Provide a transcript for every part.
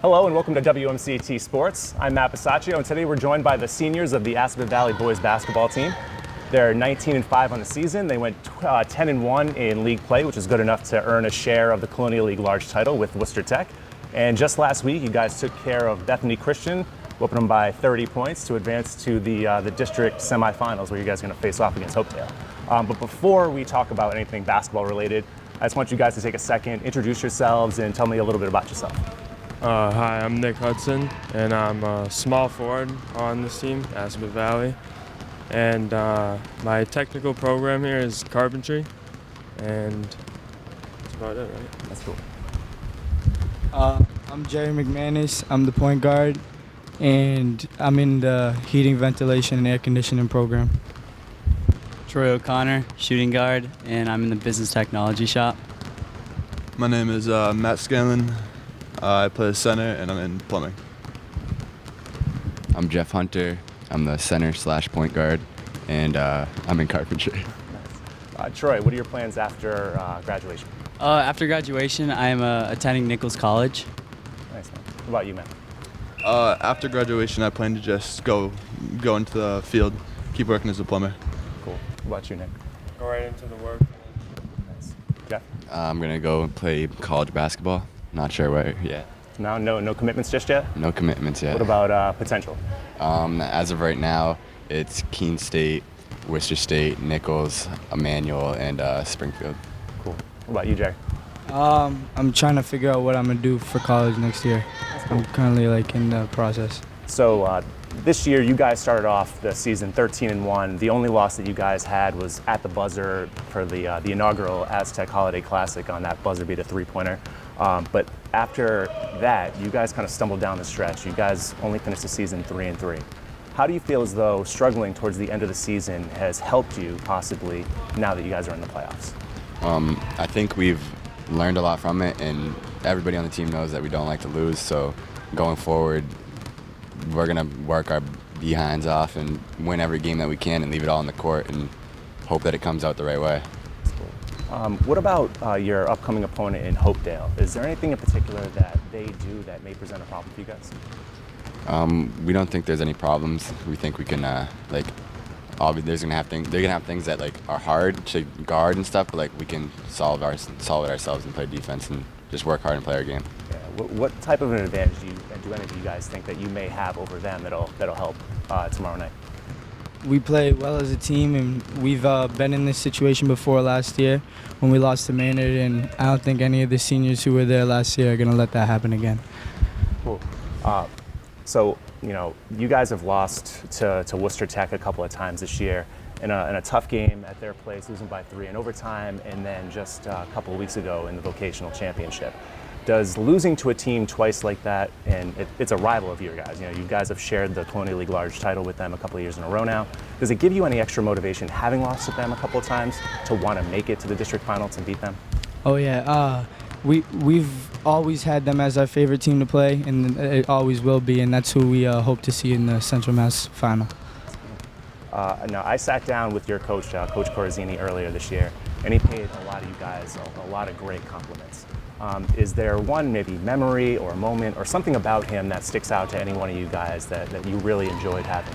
Hello and welcome to WMCT Sports. I'm Matt Pisaccio, and today we're joined by the seniors of the Assabet Valley boys basketball team. They're 19-5 on the season. They went 10-1 in league play, which is good enough to earn a share of the Colonial League large title with Worcester Tech. And just last week, you guys took care of Bethany Christian, whooping them by 30 points to advance to the district semifinals, where you guys are going to face off against Hopedale. But before we talk about anything basketball related, I just want you guys to take a second, introduce yourselves, and tell me a little bit about yourself. Hi, I'm Nick Hudson, and I'm a small forward on this team, Assabet Valley. And my technical program here is carpentry, and that's about it, right? That's cool. I'm Jerry McManus. I'm the point guard, and I'm in the heating, ventilation, and air conditioning program. Troy O'Connor, shooting guard, and I'm in the business technology shop. My name is Matt Scanlon. I play center, and I'm in plumbing. I'm Jeff Hunter. I'm the center/point guard, and I'm in carpentry. Nice. Troy, what are your plans after graduation? After graduation, I am attending Nichols College. Nice, man. What about you, Matt? After graduation, I plan to just go into the field, keep working as a plumber. Cool. What about you, Nick? Go right into the work. Nice. Jeff? I'm gonna go play college basketball. Not sure where yet. No commitments just yet? No commitments yet. What about potential? As of right now, it's Keene State, Worcester State, Nichols, Emmanuel, and Springfield. Cool. What about you, Jay? I'm trying to figure out what I'm gonna do for college next year. Cool. I'm currently in the process. So this year, you guys started off the season 13-1. The only loss that you guys had was at the buzzer for the inaugural Aztec Holiday Classic on that buzzer beat a three-pointer. But after that, you guys kind of stumbled down the stretch. You guys only finished the season 3-3. How do you feel as though struggling towards the end of the season has helped you possibly now that you guys are in the playoffs? I think we've learned a lot from it, and everybody on the team knows that we don't like to lose. So going forward, we're gonna work our behinds off and win every game that we can and leave it all on the court and hope that it comes out the right way. What about your upcoming opponent in Hopedale? Is there anything in particular that they do that may present a problem for you guys? We don't think there's any problems. We think we can they're gonna have things that are hard to guard and stuff, but we can solve it ourselves and play defense and just work hard and play our game. Yeah. What type of an advantage do any of you guys think that you may have over them that'll help tomorrow night? We play well as a team, and we've been in this situation before last year when we lost to Maynard, and I don't think any of the seniors who were there last year are going to let that happen again. Cool. So, you guys have lost to Worcester Tech a couple of times this year in a tough game at their place, losing by 3 in overtime, and then just a couple of weeks ago in the vocational championship. Does losing to a team twice like that, and it's a rival of your guys, you guys have shared the Colonial League large title with them a couple of years in a row now. Does it give you any extra motivation having lost to them a couple of times to want to make it to the district finals and beat them? Oh yeah, we've always had them as our favorite team to play, and it always will be, and that's who we hope to see in the Central Mass final. Now, I sat down with your coach, Coach Corazzini, earlier this year, and he paid a lot of you guys a lot of great compliments. Is there one maybe memory or a moment or something about him that sticks out to any one of you guys that you really enjoyed having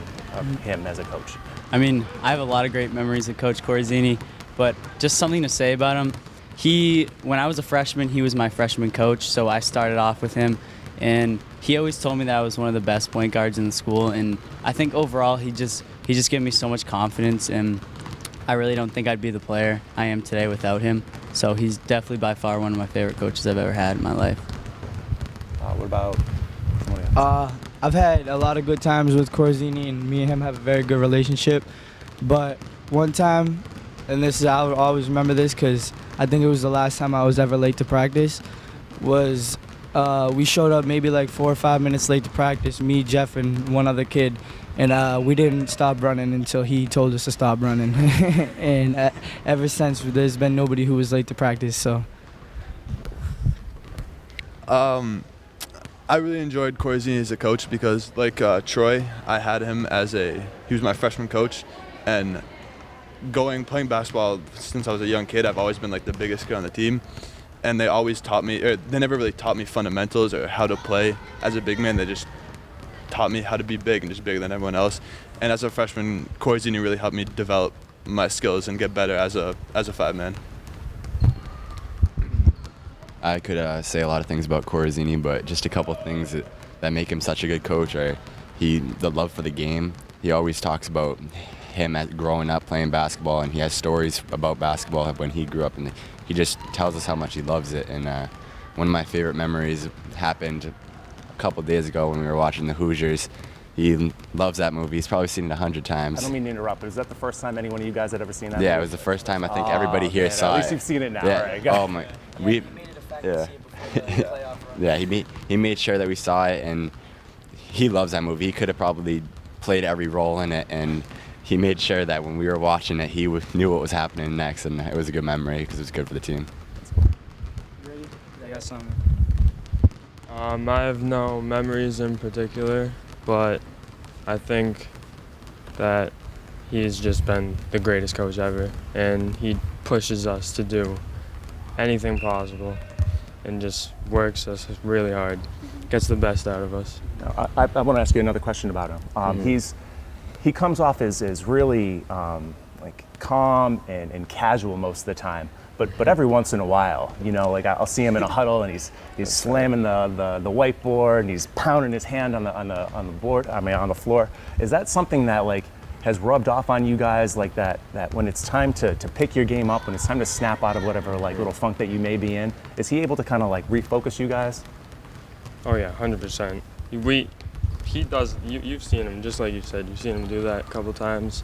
him as a coach? I mean, I have a lot of great memories of Coach Corazzini, but just something to say about him. When I was a freshman, he was my freshman coach, so I started off with him, and he always told me that I was one of the best point guards in the school, and I think overall he just gave me so much confidence, and I really don't think I'd be the player I am today without him. So he's definitely by far one of my favorite coaches I've ever had in my life. What about someone else? I've had a lot of good times with Corazzini, and me and him have a very good relationship. But one time, and I'll always remember this because I think it was the last time I was ever late to practice, was we showed up maybe 4 or 5 minutes late to practice, me, Jeff, and one other kid. And we didn't stop running until he told us to stop running. And ever since, there's been nobody who was late to practice. So, I really enjoyed Corazzini as a coach because, Troy, I had him he was my freshman coach, and playing basketball since I was a young kid, I've always been the biggest kid on the team. and they always taught me, or they never really taught me fundamentals or how to play as a big man. They just taught me how to be big and just bigger than everyone else. And as a freshman, Corzini really helped me develop my skills and get better as a 5-man. I could say a lot of things about Corzini, but just a couple things that make him such a good coach are the love for the game. He always talks about him growing up playing basketball, and he has stories about basketball when he grew up, and he just tells us how much he loves it. And one of my favorite memories happened a couple days ago when we were watching the Hoosiers. He loves that movie. He's probably seen it 100 times. I don't mean to interrupt, but is that the first time any one of you guys had ever seen that? Yeah, movie? it was the first time I think everybody here saw it. At least you've seen it now. Yeah. All right, go. Oh my, yeah. Yeah, he made sure that we saw it, and he loves that movie. He could have probably played every role in it, and he made sure that when we were watching it, he knew what was happening next, and it was a good memory because it was good for the team. Ready? I got something. I have no memories in particular, but I think that he's just been the greatest coach ever, and he pushes us to do anything possible and just works us really hard, gets the best out of us. I want to ask you another question about him. He comes off as really like calm and casual most of the time, but every once in a while, you know, like I'll see him in a huddle and he's slamming the whiteboard and he's pounding his hand on the board. I mean on the floor. Is that something that like has rubbed off on you guys, like that when it's time to pick your game up, when it's time to snap out of whatever like little funk that you may be in, is he able to kind of like refocus you guys? Oh yeah, 100%. He does. You've seen him, just like you said. You've seen him do that a couple times,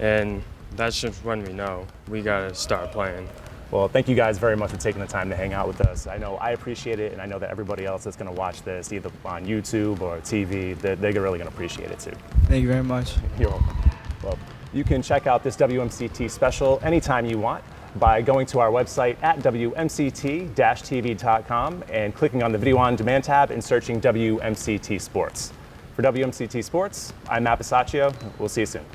and that's just when we know we gotta start playing. Well, thank you guys very much for taking the time to hang out with us. I know I appreciate it, and I know that everybody else that's going to watch this, either on YouTube or TV, they're really going to appreciate it too. Thank you very much. You're welcome. Well, you can check out this WMCT special anytime you want by going to our website at WMCT-TV.com and clicking on the Video On Demand tab and searching WMCT Sports. For WMCT Sports, I'm Matt Bisaccio. We'll see you soon.